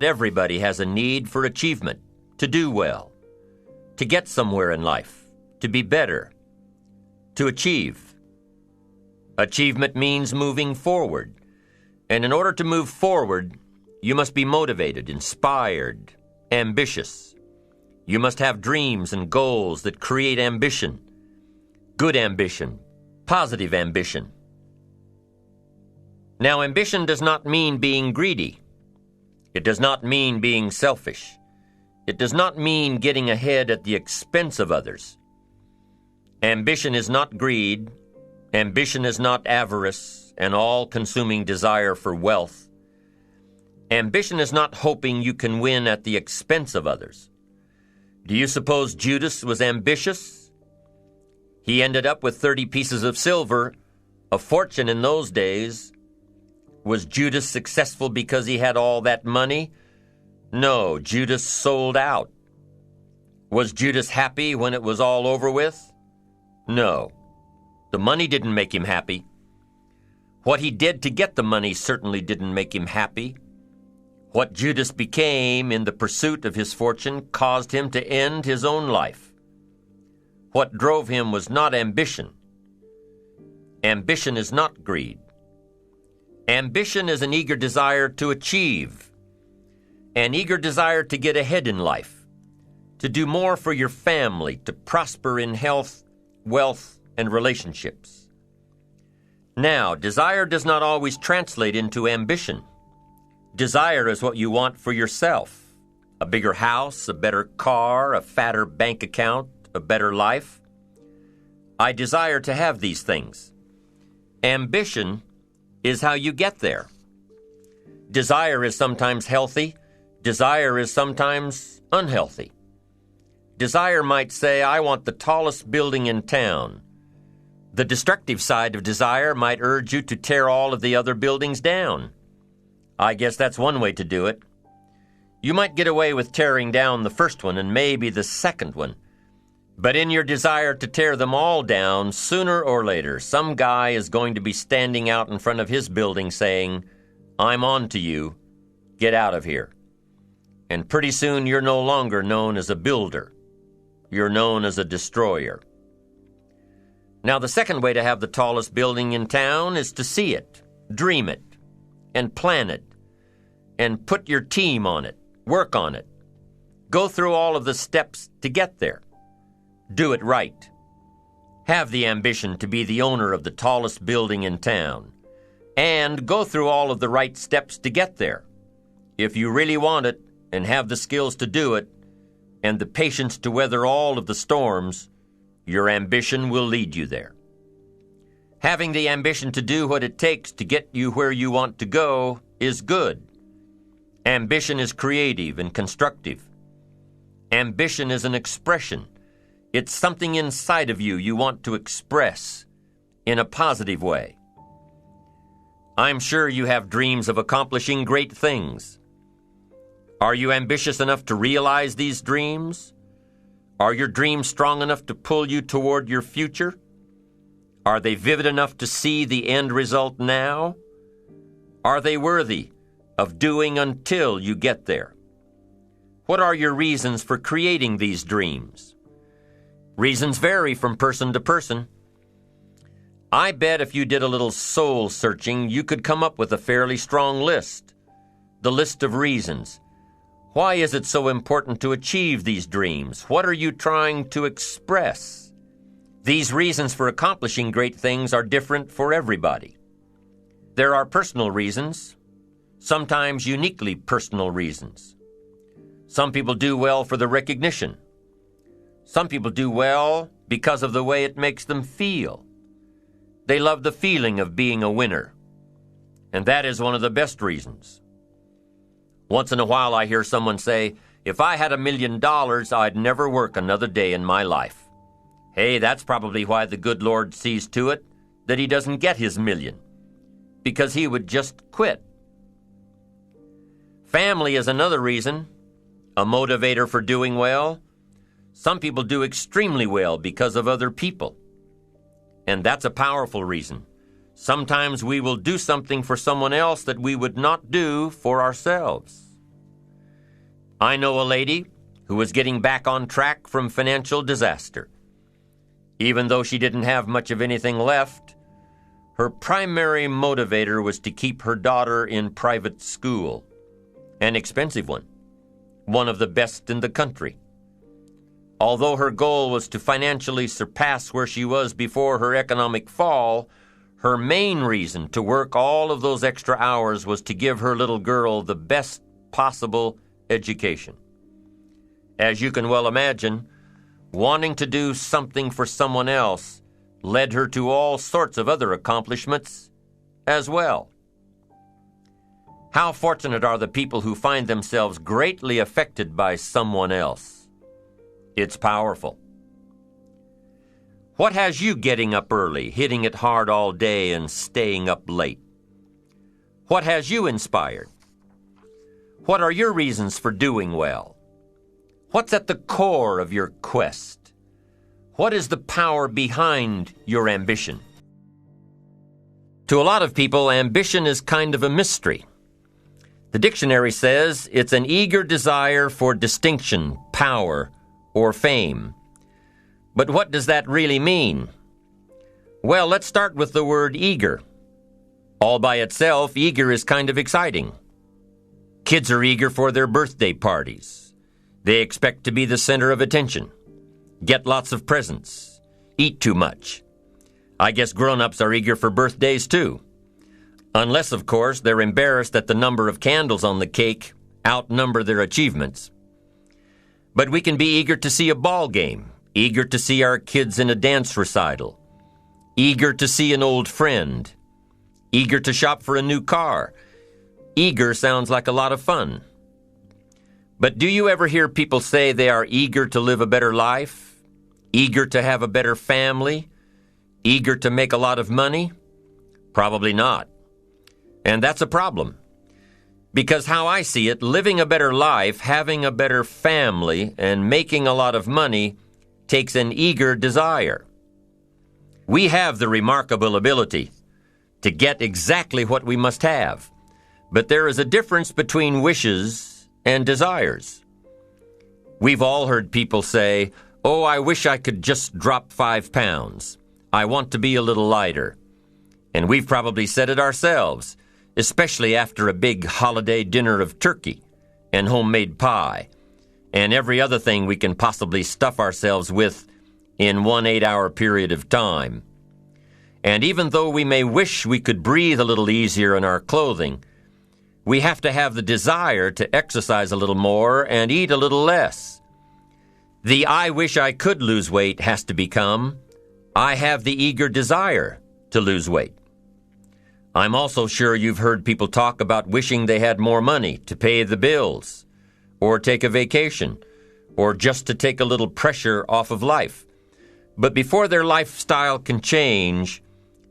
everybody has a need for achievement, to do well, to get somewhere in life, to be better, to achieve. Achievement means moving forward. And in order to move forward, you must be motivated, inspired, ambitious. You must have dreams and goals that create ambition, good ambition, positive ambition. Now, ambition does not mean being greedy. It does not mean being selfish. It does not mean getting ahead at the expense of others. Ambition is not greed. Ambition is not avarice, an all-consuming desire for wealth. Ambition is not hoping you can win at the expense of others. Do you suppose Judas was ambitious? He ended up with 30 pieces of silver, a fortune in those days. Was Judas successful because he had all that money? No, Judas sold out. Was Judas happy when it was all over with? No. The money didn't make him happy. What he did to get the money certainly didn't make him happy. What Judas became in the pursuit of his fortune caused him to end his own life. What drove him was not ambition. Ambition is not greed. Ambition is an eager desire to achieve, an eager desire to get ahead in life, to do more for your family, to prosper in health, wealth, and relationships. Now, desire does not always translate into ambition. Desire is what you want for yourself: a bigger house, a better car, a fatter bank account, a better life. I desire to have these things. Ambition is how you get there. Desire is sometimes healthy. Desire is sometimes unhealthy. Desire might say, I want the tallest building in town. The destructive side of desire might urge you to tear all of the other buildings down. I guess that's one way to do it. You might get away with tearing down the first one and maybe the second one. But in your desire to tear them all down, sooner or later, some guy is going to be standing out in front of his building saying, I'm on to you. Get out of here. And pretty soon you're no longer known as a builder. You're known as a destroyer. Now, the second way to have the tallest building in town is to see it, dream it, and plan it, and put your team on it, work on it. Go through all of the steps to get there. Do it right. Have the ambition to be the owner of the tallest building in town, and go through all of the right steps to get there. If you really want it, and have the skills to do it, and the patience to weather all of the storms, your ambition will lead you there. Having the ambition to do what it takes to get you where you want to go is good. Ambition is creative and constructive. Ambition is an expression. It's something inside of you want to express in a positive way. I'm sure you have dreams of accomplishing great things. Are you ambitious enough to realize these dreams? Are your dreams strong enough to pull you toward your future? Are they vivid enough to see the end result now? Are they worthy of doing until you get there? What are your reasons for creating these dreams? Reasons vary from person to person. I bet if you did a little soul searching, you could come up with a fairly strong list. The list of reasons. Why is it so important to achieve these dreams? What are you trying to express? These reasons for accomplishing great things are different for everybody. There are personal reasons, sometimes uniquely personal reasons. Some people do well for the recognition. Some people do well because of the way it makes them feel. They love the feeling of being a winner, and that is one of the best reasons. Once in a while I hear someone say, if I had $1 million, I'd never work another day in my life. Hey, that's probably why the good Lord sees to it that he doesn't get his million, because he would just quit. Family is another reason, a motivator for doing well. Some people do extremely well because of other people, and that's a powerful reason. Sometimes we will do something for someone else that we would not do for ourselves. I know a lady who was getting back on track from financial disaster. Even though she didn't have much of anything left, her primary motivator was to keep her daughter in private school, an expensive one of the best in the country. Although her goal was to financially surpass where she was before her economic fall, her main reason to work all of those extra hours was to give her little girl the best possible education. As you can well imagine, wanting to do something for someone else led her to all sorts of other accomplishments as well. How fortunate are the people who find themselves greatly affected by someone else? It's powerful. What has you getting up early, hitting it hard all day, and staying up late? What has you inspired? What are your reasons for doing well? What's at the core of your quest? What is the power behind your ambition? To a lot of people, ambition is kind of a mystery. The dictionary says it's an eager desire for distinction, power, or fame. But what does that really mean? Well, let's start with the word eager. All by itself, eager is kind of exciting. Kids are eager for their birthday parties. They expect to be the center of attention, get lots of presents, eat too much. I guess grown-ups are eager for birthdays too. Unless, of course, they're embarrassed that the number of candles on the cake outnumber their achievements. But we can be eager to see a ball game, eager to see our kids in a dance recital, eager to see an old friend, eager to shop for a new car. Eager sounds like a lot of fun. But do you ever hear people say they are eager to live a better life, eager to have a better family, eager to make a lot of money? Probably not. And that's a problem. Because how I see it, living a better life, having a better family, and making a lot of money takes an eager desire. We have the remarkable ability to get exactly what we must have. But there is a difference between wishes and desires. We've all heard people say, "Oh, I wish I could just drop 5 pounds. I want to be a little lighter." And we've probably said it ourselves, especially after a big holiday dinner of turkey and homemade pie and every other thing we can possibly stuff ourselves with in one 8-hour period of time. And even though we may wish we could breathe a little easier in our clothing, we have to have the desire to exercise a little more and eat a little less. The "I wish I could lose weight" has to become, "I have the eager desire to lose weight." I'm also sure you've heard people talk about wishing they had more money to pay the bills, or take a vacation, or just to take a little pressure off of life. But before their lifestyle can change,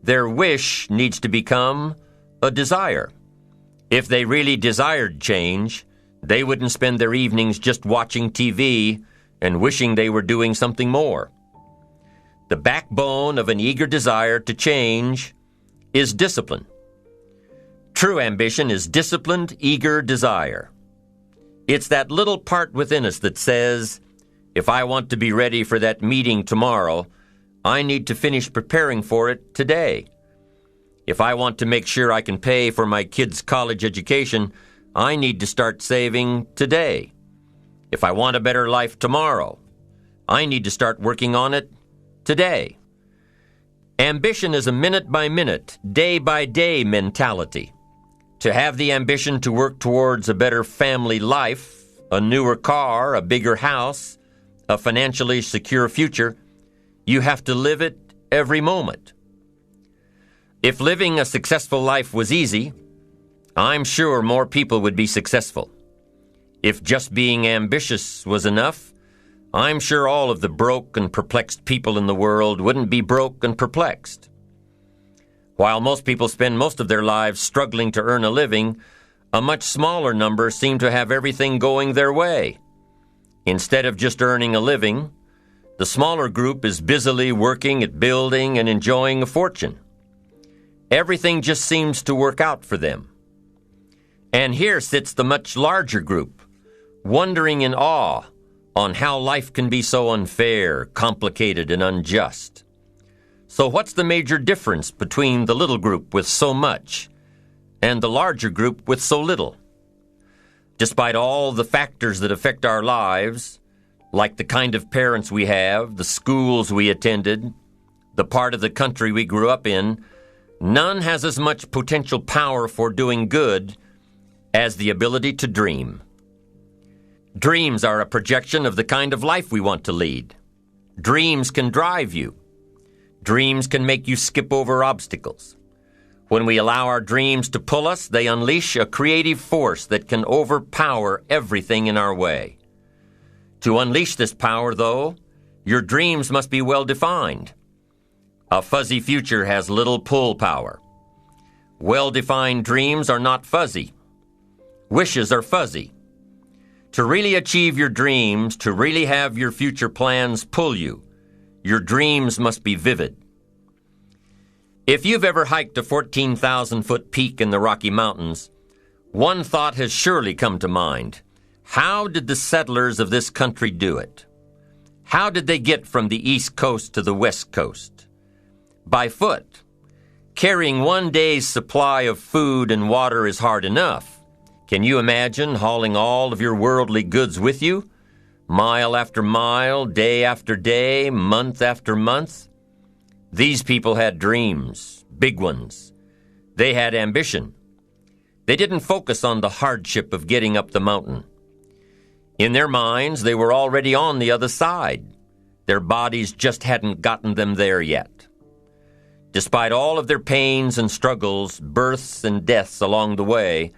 their wish needs to become a desire. If they really desired change, they wouldn't spend their evenings just watching TV and wishing they were doing something more. The backbone of an eager desire to change is discipline. True ambition is disciplined, eager desire. It's that little part within us that says, if I want to be ready for that meeting tomorrow, I need to finish preparing for it today. If I want to make sure I can pay for my kids' college education, I need to start saving today. If I want a better life tomorrow, I need to start working on it today. Ambition is a minute-by-minute, day-by-day mentality. To have the ambition to work towards a better family life, a newer car, a bigger house, a financially secure future, you have to live it every moment. If living a successful life was easy, I'm sure more people would be successful. If just being ambitious was enough, I'm sure all of the broke and perplexed people in the world wouldn't be broke and perplexed. While most people spend most of their lives struggling to earn a living, a much smaller number seem to have everything going their way. Instead of just earning a living, the smaller group is busily working at building and enjoying a fortune. Everything just seems to work out for them. And here sits the much larger group, wondering in awe on how life can be so unfair, complicated, and unjust. So what's the major difference between the little group with so much and the larger group with so little? Despite all the factors that affect our lives, like the kind of parents we have, the schools we attended, the part of the country we grew up in, none has as much potential power for doing good as the ability to dream. Dreams are a projection of the kind of life we want to lead. Dreams can drive you. Dreams can make you skip over obstacles. When we allow our dreams to pull us, they unleash a creative force that can overpower everything in our way. To unleash this power, though, your dreams must be well defined. A fuzzy future has little pull power. Well-defined dreams are not fuzzy. Wishes are fuzzy. To really achieve your dreams, to really have your future plans pull you, your dreams must be vivid. If you've ever hiked a 14,000-foot peak in the Rocky Mountains, one thought has surely come to mind. How did the settlers of this country do it? How did they get from the East Coast to the West Coast? By foot. Carrying one day's supply of food and water is hard enough. Can you imagine hauling all of your worldly goods with you? Mile after mile, day after day, month after month? These people had dreams, big ones. They had ambition. They didn't focus on the hardship of getting up the mountain. In their minds, they were already on the other side. Their bodies just hadn't gotten them there yet. Despite all of their pains and struggles, births and deaths along the way,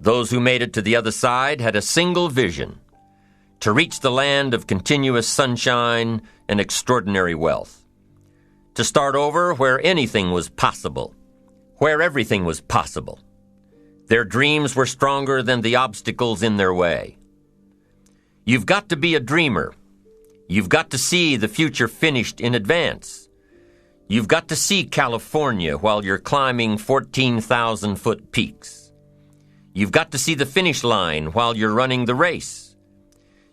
those who made it to the other side had a single vision: to reach the land of continuous sunshine and extraordinary wealth. To start over where anything was possible, where everything was possible. Their dreams were stronger than the obstacles in their way. You've got to be a dreamer. You've got to see the future finished in advance. You've got to see California while you're climbing 14,000-foot peaks. You've got to see the finish line while you're running the race.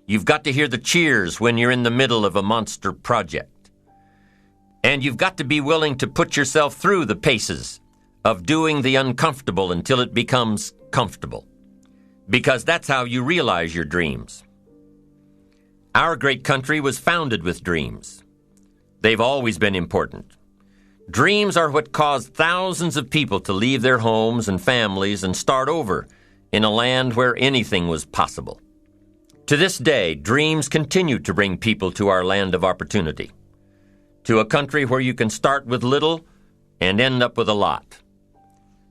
You've got to hear the cheers when you're in the middle of a monster project. And you've got to be willing to put yourself through the paces of doing the uncomfortable until it becomes comfortable. Because that's how you realize your dreams. Our great country was founded with dreams. They've always been important. Dreams are what caused thousands of people to leave their homes and families and start over in a land where anything was possible. To this day, dreams continue to bring people to our land of opportunity, to a country where you can start with little and end up with a lot,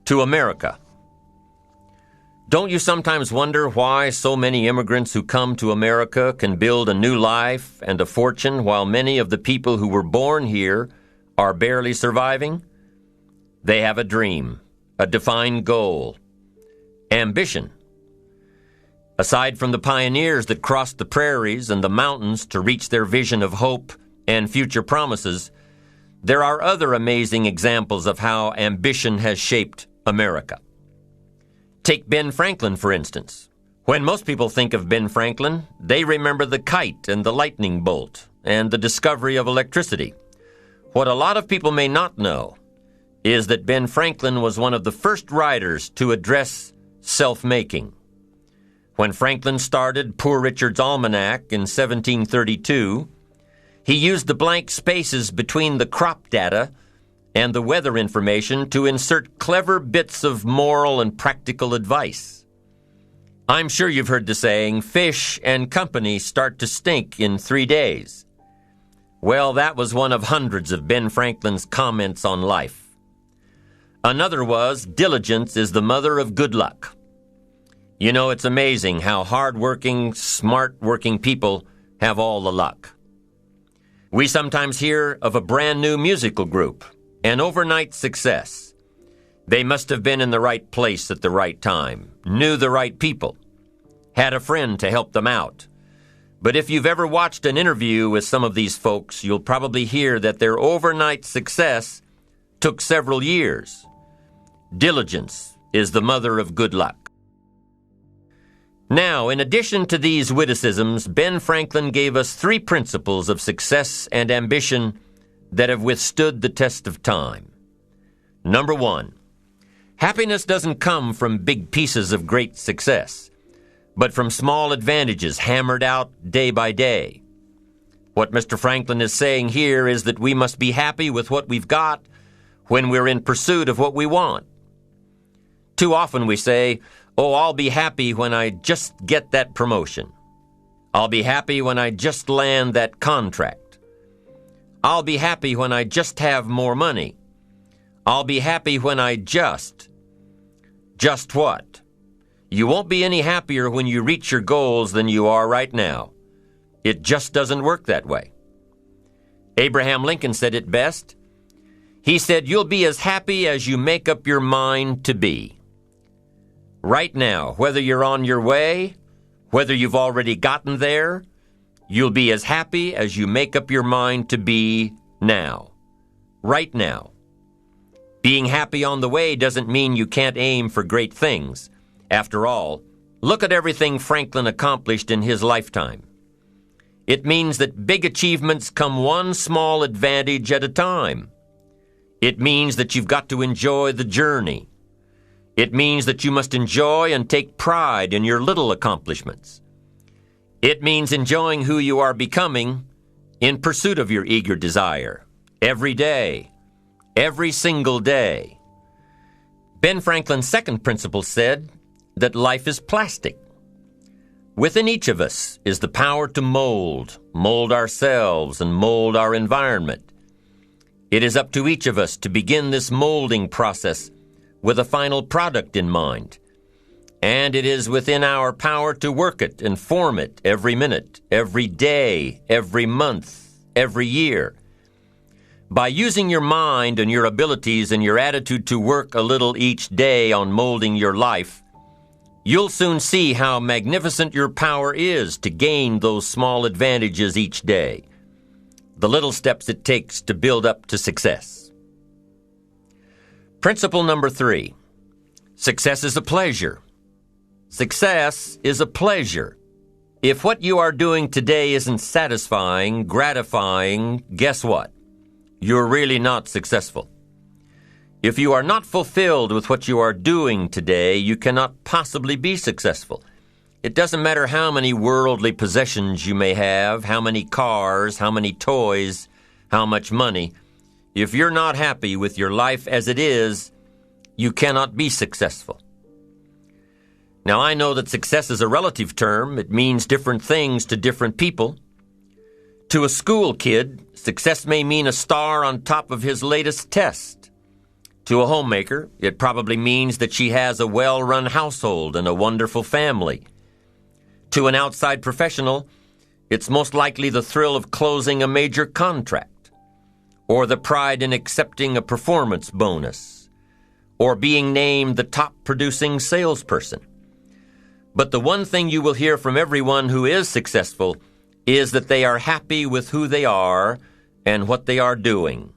to America. Don't you sometimes wonder why so many immigrants who come to America can build a new life and a fortune while many of the people who were born here are barely surviving? They have a dream, a defined goal, ambition. Aside from the pioneers that crossed the prairies and the mountains to reach their vision of hope and future promises, there are other amazing examples of how ambition has shaped America. Take Ben Franklin, for instance. When most people think of Ben Franklin, they remember the kite and the lightning bolt and the discovery of electricity. What a lot of people may not know is that Ben Franklin was one of the first writers to address self-making. When Franklin started Poor Richard's Almanac in 1732, he used the blank spaces between the crop data and the weather information to insert clever bits of moral and practical advice. I'm sure you've heard the saying, fish and company start to stink in 3 days. Well, that was one of hundreds of Ben Franklin's comments on life. Another was, diligence is the mother of good luck. You know, it's amazing how hard-working, smart-working people have all the luck. We sometimes hear of a brand-new musical group, an overnight success. They must have been in the right place at the right time, knew the right people, had a friend to help them out. But if you've ever watched an interview with some of these folks, you'll probably hear that their overnight success took several years. Diligence is the mother of good luck. Now, in addition to these witticisms, Ben Franklin gave us 3 principles of success and ambition that have withstood the test of time. Number 1, happiness doesn't come from big pieces of great success, but from small advantages hammered out day by day. What Mr. Franklin is saying here is that we must be happy with what we've got when we're in pursuit of what we want. Too often we say, "Oh, I'll be happy when I just get that promotion. I'll be happy when I just land that contract. I'll be happy when I just have more money. I'll be happy when I just." Just what? You won't be any happier when you reach your goals than you are right now. It just doesn't work that way. Abraham Lincoln said it best. He said, "You'll be as happy as you make up your mind to be." Right now, whether you're on your way, whether you've already gotten there, you'll be as happy as you make up your mind to be now. Right now. Being happy on the way doesn't mean you can't aim for great things. After all, look at everything Franklin accomplished in his lifetime. It means that big achievements come one small advantage at a time. It means that you've got to enjoy the journey. It means that you must enjoy and take pride in your little accomplishments. It means enjoying who you are becoming in pursuit of your eager desire, every day, every single day. Ben Franklin's second principle said that life is plastic. Within each of us is the power to mold ourselves and mold our environment. It is up to each of us to begin this molding process with a final product in mind. And it is within our power to work it and form it every minute, every day, every month, every year. By using your mind and your abilities and your attitude to work a little each day on molding your life, you'll soon see how magnificent your power is to gain those small advantages each day, the little steps it takes to build up to success. Principle number 3, success is a pleasure. Success is a pleasure. If what you are doing today isn't satisfying, gratifying, guess what? You're really not successful. If you are not fulfilled with what you are doing today, you cannot possibly be successful. It doesn't matter how many worldly possessions you may have, how many cars, how many toys, how much money. If you're not happy with your life as it is, you cannot be successful. Now, I know that success is a relative term. It means different things to different people. To a school kid, success may mean a star on top of his latest test. To a homemaker, it probably means that she has a well-run household and a wonderful family. To an outside professional, it's most likely the thrill of closing a major contract, or the pride in accepting a performance bonus, or being named the top-producing salesperson. But the one thing you will hear from everyone who is successful is that they are happy with who they are and what they are doing.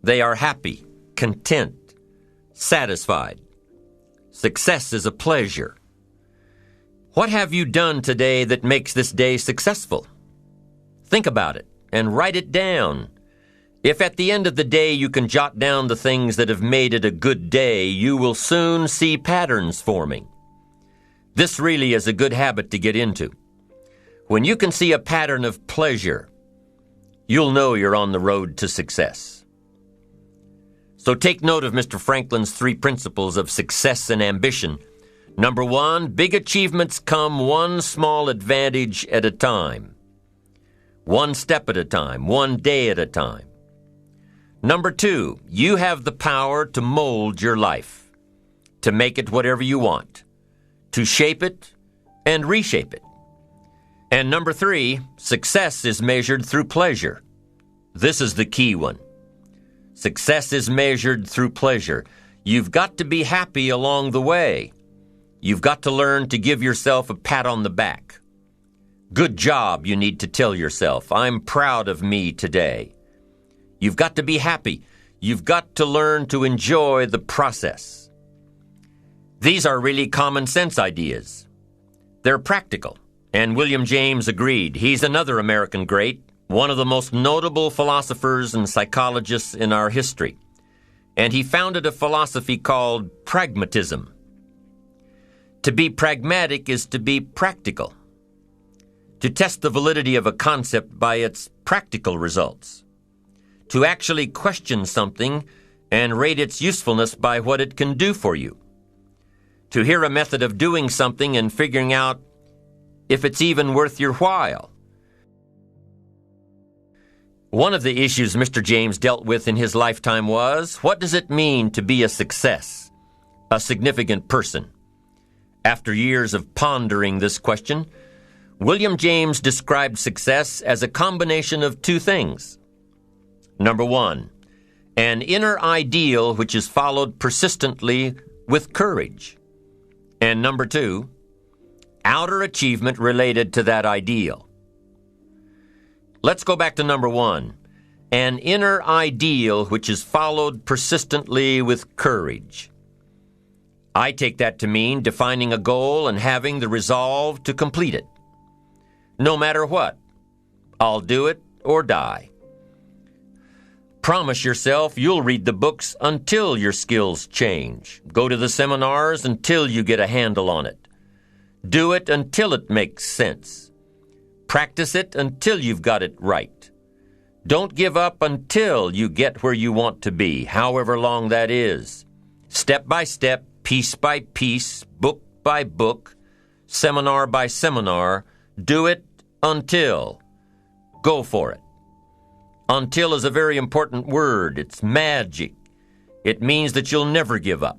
They are happy, content, satisfied. Success is a pleasure. What have you done today that makes this day successful? Think about it and write it down. If at the end of the day you can jot down the things that have made it a good day, you will soon see patterns forming. This really is a good habit to get into. When you can see a pattern of pleasure, you'll know you're on the road to success. So take note of Mr. Franklin's 3 principles of success and ambition. Number 1, big achievements come one small advantage at a time. One step at a time, one day at a time. Number 2, you have the power to mold your life, to make it whatever you want, to shape it and reshape it. And number 3, success is measured through pleasure. This is the key one. Success is measured through pleasure. You've got to be happy along the way. You've got to learn to give yourself a pat on the back. Good job, you need to tell yourself. I'm proud of me today. You've got to be happy. You've got to learn to enjoy the process. These are really common sense ideas. They're practical, and William James agreed. He's another American great, one of the most notable philosophers and psychologists in our history. And he founded a philosophy called pragmatism. To be pragmatic is to be practical, to test the validity of a concept by its practical results, to actually question something and rate its usefulness by what it can do for you, to hear a method of doing something and figuring out if it's even worth your while. One of the issues Mr. James dealt with in his lifetime was, what does it mean to be a success, a significant person? After years of pondering this question, William James described success as a combination of two things. Number one, an inner ideal which is followed persistently with courage. And number two, outer achievement related to that ideal. Let's go back to number one, an inner ideal which is followed persistently with courage. I take that to mean defining a goal and having the resolve to complete it. No matter what, I'll do it or die. Promise yourself you'll read the books until your skills change. Go to the seminars until you get a handle on it. Do it until it makes sense. Practice it until you've got it right. Don't give up until you get where you want to be, however long that is. Step by step, piece by piece, book by book, seminar by seminar, do it until. Go for it. Until is a very important word. It's magic. It means that you'll never give up.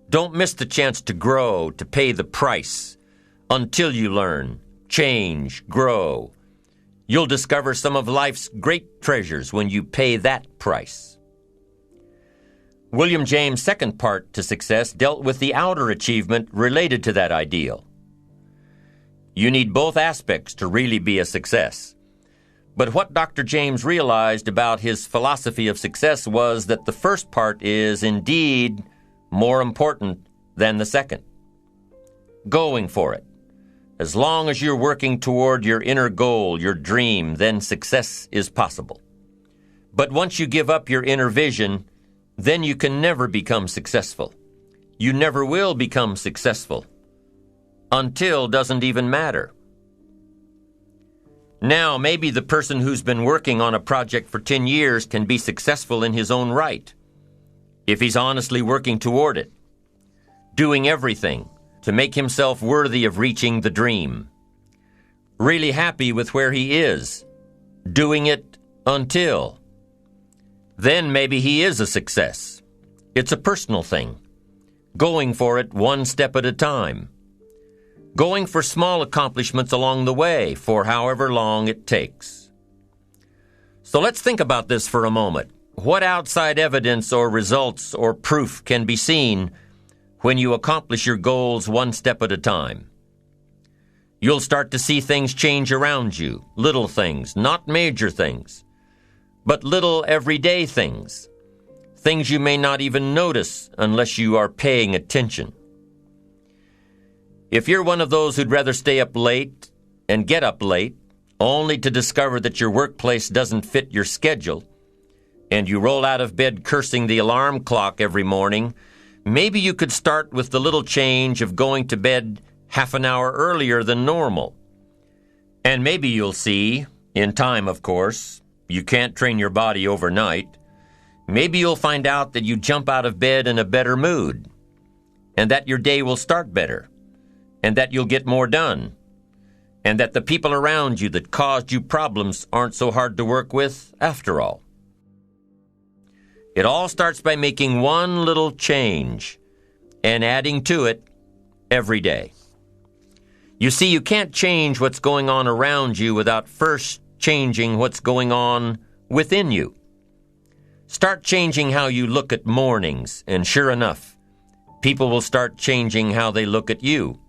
Don't miss the chance to grow, to pay the price, until you learn, change, grow. You'll discover some of life's great treasures when you pay that price. William James' second part to success dealt with the outer achievement related to that ideal. You need both aspects to really be a success. But what Dr. James realized about his philosophy of success was that the first part is indeed more important than the second. Going for it. As long as you're working toward your inner goal, your dream, then success is possible. But once you give up your inner vision, then you can never become successful. You never will become successful. Until doesn't even matter. Now, maybe the person who's been working on a project for 10 years can be successful in his own right, if he's honestly working toward it, doing everything to make himself worthy of reaching the dream, really happy with where he is, doing it until. Then maybe he is a success. It's a personal thing, going for it one step at a time, going for small accomplishments along the way for however long it takes. So let's think about this for a moment. What outside evidence or results or proof can be seen when you accomplish your goals one step at a time? You'll start to see things change around you, little things, not major things, but little everyday things, things you may not even notice unless you are paying attention. If you're one of those who'd rather stay up late and get up late, only to discover that your workplace doesn't fit your schedule, and you roll out of bed cursing the alarm clock every morning, maybe you could start with the little change of going to bed half an hour earlier than normal. And maybe you'll see, in time of course, you can't train your body overnight, maybe you'll find out that you jump out of bed in a better mood, and that your day will start better, and that you'll get more done, and that the people around you that caused you problems aren't so hard to work with after all. It all starts by making one little change and adding to it every day. You see, you can't change what's going on around you without first changing what's going on within you. Start changing how you look at mornings, and sure enough, people will start changing how they look at you.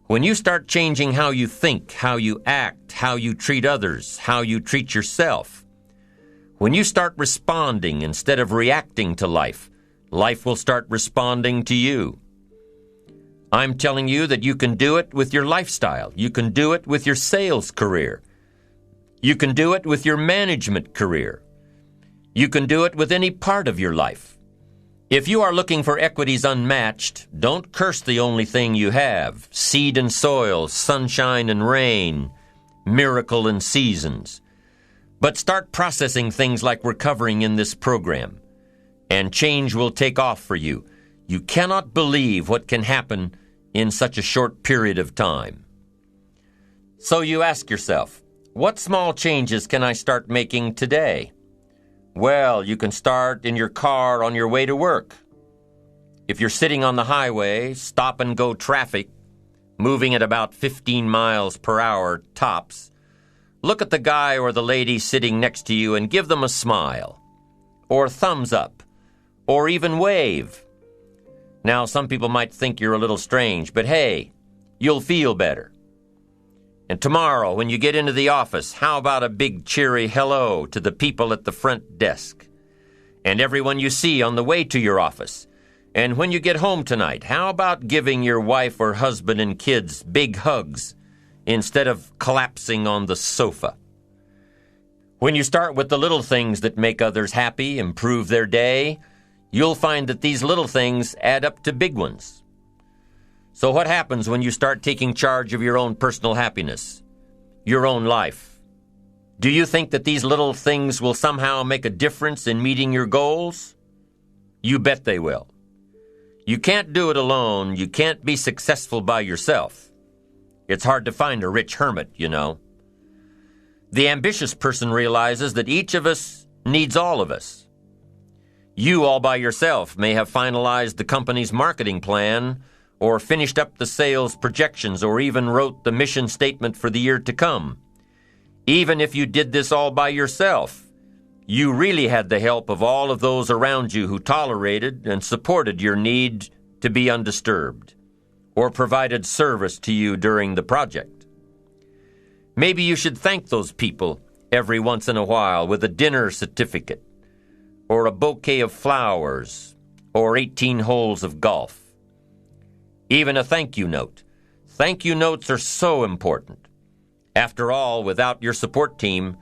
When you start changing how you think, how you act, how you treat others, how you treat yourself, when you start responding instead of reacting to life, life will start responding to you. I'm telling you that you can do it with your lifestyle. You can do it with your sales career. You can do it with your management career. You can do it with any part of your life. If you are looking for equities unmatched, don't curse the only thing you have: seed and soil, sunshine and rain, miracle and seasons. But start processing things like we're covering in this program, and change will take off for you. You cannot believe what can happen in such a short period of time. So you ask yourself, what small changes can I start making today? Well, you can start in your car on your way to work. If you're sitting on the highway, stop-and-go traffic, moving at about 15 miles per hour tops, look at the guy or the lady sitting next to you and give them a smile, or thumbs up, or even wave. Now, some people might think you're a little strange, but hey, you'll feel better. And tomorrow, when you get into the office, how about a big cheery hello to the people at the front desk and everyone you see on the way to your office? And when you get home tonight, how about giving your wife or husband and kids big hugs instead of collapsing on the sofa? When you start with the little things that make others happy, improve their day, you'll find that these little things add up to big ones. So what happens when you start taking charge of your own personal happiness, your own life? Do you think that these little things will somehow make a difference in meeting your goals? You bet they will. You can't do it alone. You can't be successful by yourself. It's hard to find a rich hermit, you know. The ambitious person realizes that each of us needs all of us. You all by yourself may have finalized the company's marketing plan, or finished up the sales projections, or even wrote the mission statement for the year to come. Even if you did this all by yourself, you really had the help of all of those around you who tolerated and supported your need to be undisturbed, or provided service to you during the project. Maybe you should thank those people every once in a while with a dinner certificate, or a bouquet of flowers, or 18 holes of golf. Even a thank you note. Thank you notes are so important. After all, without your support team,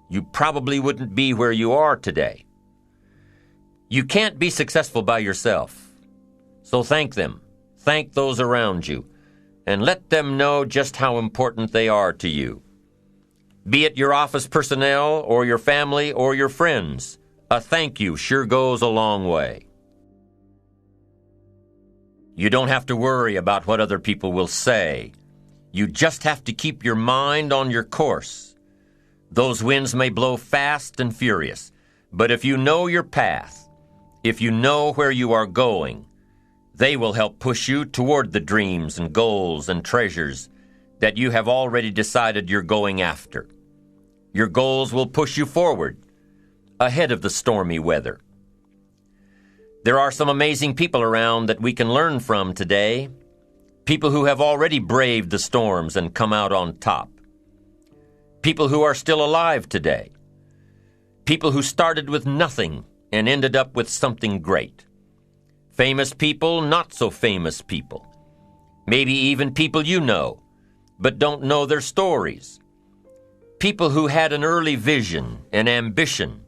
you probably wouldn't be where you are today. You can't be successful by yourself. So thank them. Thank those around you. And let them know just how important they are to you. Be it your office personnel or your family or your friends, a thank you sure goes a long way. You don't have to worry about what other people will say. You just have to keep your mind on your course. Those winds may blow fast and furious, but if you know your path, if you know where you are going, they will help push you toward the dreams and goals and treasures that you have already decided you're going after. Your goals will push you forward, ahead of the stormy weather. There are some amazing people around that we can learn from today, people who have already braved the storms and come out on top, people who are still alive today, people who started with nothing and ended up with something great, famous people, not so famous people, maybe even people you know, but don't know their stories, people who had an early vision and ambition,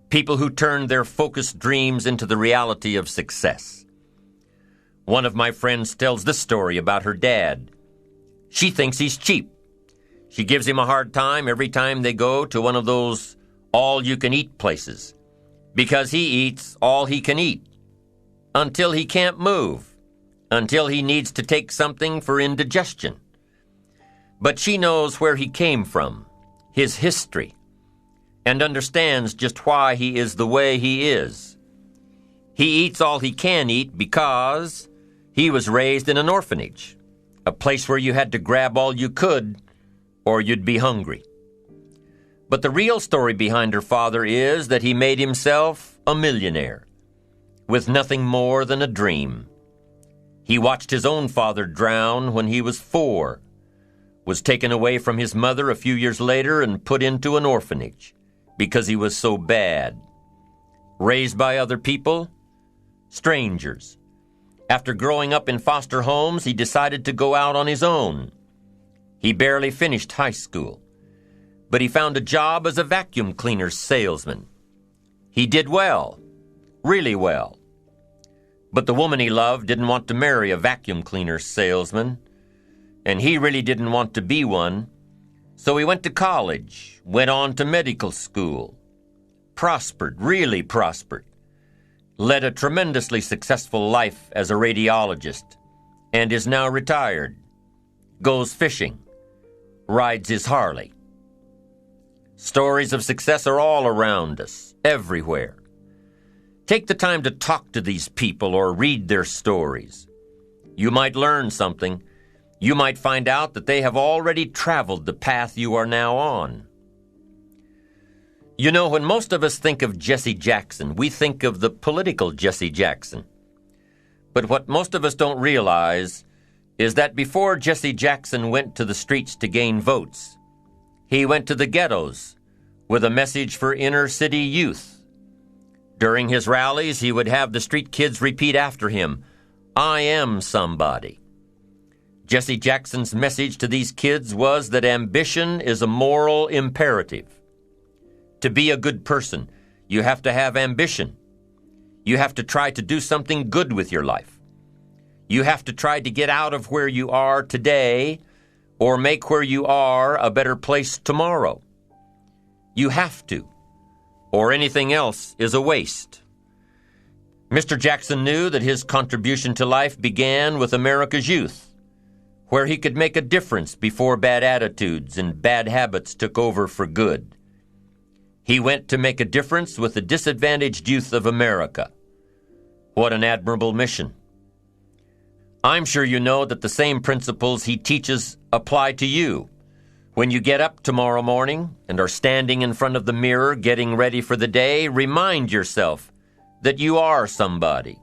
people who turned their focused dreams into the reality of success. One of my friends tells this story about her dad. She thinks he's cheap. She gives him a hard time every time they go to one of those all-you-can-eat places, because he eats all he can eat, until he can't move, until he needs to take something for indigestion. But she knows where he came from, his history, and understands just why he is the way he is. He eats all he can eat because he was raised in an orphanage, a place where you had to grab all you could or you'd be hungry. But the real story behind her father is that he made himself a millionaire with nothing more than a dream. He watched his own father drown when he was 4, was taken away from his mother a few years later and put into an orphanage because he was so bad. Raised by other people, strangers. After growing up in foster homes, he decided to go out on his own. He barely finished high school, but he found a job as a vacuum cleaner salesman. He did well, really well. But the woman he loved didn't want to marry a vacuum cleaner salesman, and he really didn't want to be one. So he went to college, went on to medical school, prospered, really prospered, led a tremendously successful life as a radiologist, and is now retired, goes fishing, rides his Harley. Stories of success are all around us, everywhere. Take the time to talk to these people or read their stories. You might learn something. You might find out that they have already traveled the path you are now on. You know, when most of us think of Jesse Jackson, we think of the political Jesse Jackson. But what most of us don't realize is that before Jesse Jackson went to the streets to gain votes, he went to the ghettos with a message for inner city youth. During his rallies, he would have the street kids repeat after him, "I am somebody." Jesse Jackson's message to these kids was that ambition is a moral imperative. To be a good person, you have to have ambition. You have to try to do something good with your life. You have to try to get out of where you are today or make where you are a better place tomorrow. You have to, or anything else is a waste. Mr. Jackson knew that his contribution to life began with America's youth, where he could make a difference before bad attitudes and bad habits took over for good. He went to make a difference with the disadvantaged youth of America. What an admirable mission. I'm sure you know that the same principles he teaches apply to you. When you get up tomorrow morning and are standing in front of the mirror getting ready for the day, remind yourself that you are somebody,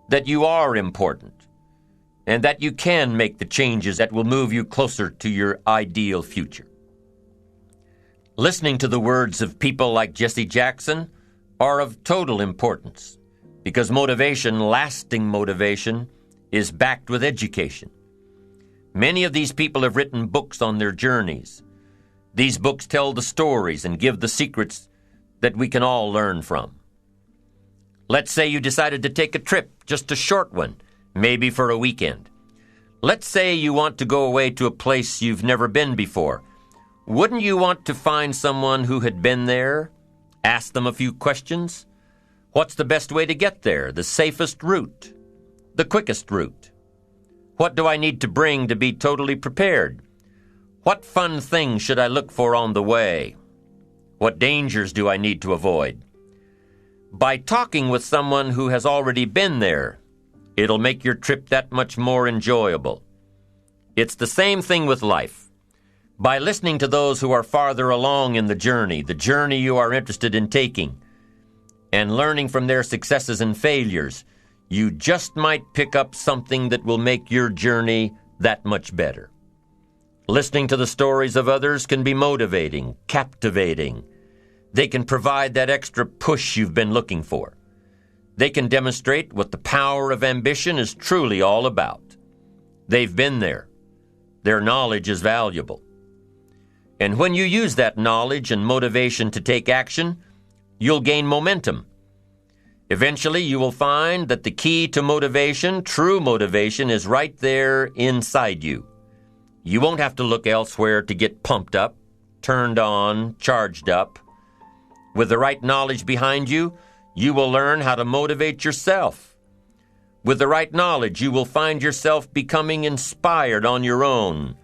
that you are important, and that you can make the changes that will move you closer to your ideal future. Listening to the words of people like Jesse Jackson are of total importance because motivation, lasting motivation, is backed with education. Many of these people have written books on their journeys. These books tell the stories and give the secrets that we can all learn from. Let's say you decided to take a trip, just a short one, maybe for a weekend. Let's say you want to go away to a place you've never been before. Wouldn't you want to find someone who had been there? Ask them a few questions? What's the best way to get there? The safest route? The quickest route? What do I need to bring to be totally prepared? What fun things should I look for on the way? What dangers do I need to avoid? By talking with someone who has already been there, it'll make your trip that much more enjoyable. It's the same thing with life. By listening to those who are farther along in the journey you are interested in taking, and learning from their successes and failures, you just might pick up something that will make your journey that much better. Listening to the stories of others can be motivating, captivating. They can provide that extra push you've been looking for. They can demonstrate what the power of ambition is truly all about. They've been there. Their knowledge is valuable. And when you use that knowledge and motivation to take action, you'll gain momentum. Eventually, you will find that the key to motivation, true motivation, is right there inside you. You won't have to look elsewhere to get pumped up, turned on, charged up. With the right knowledge behind you, you will learn how to motivate yourself. With the right knowledge, you will find yourself becoming inspired on your own,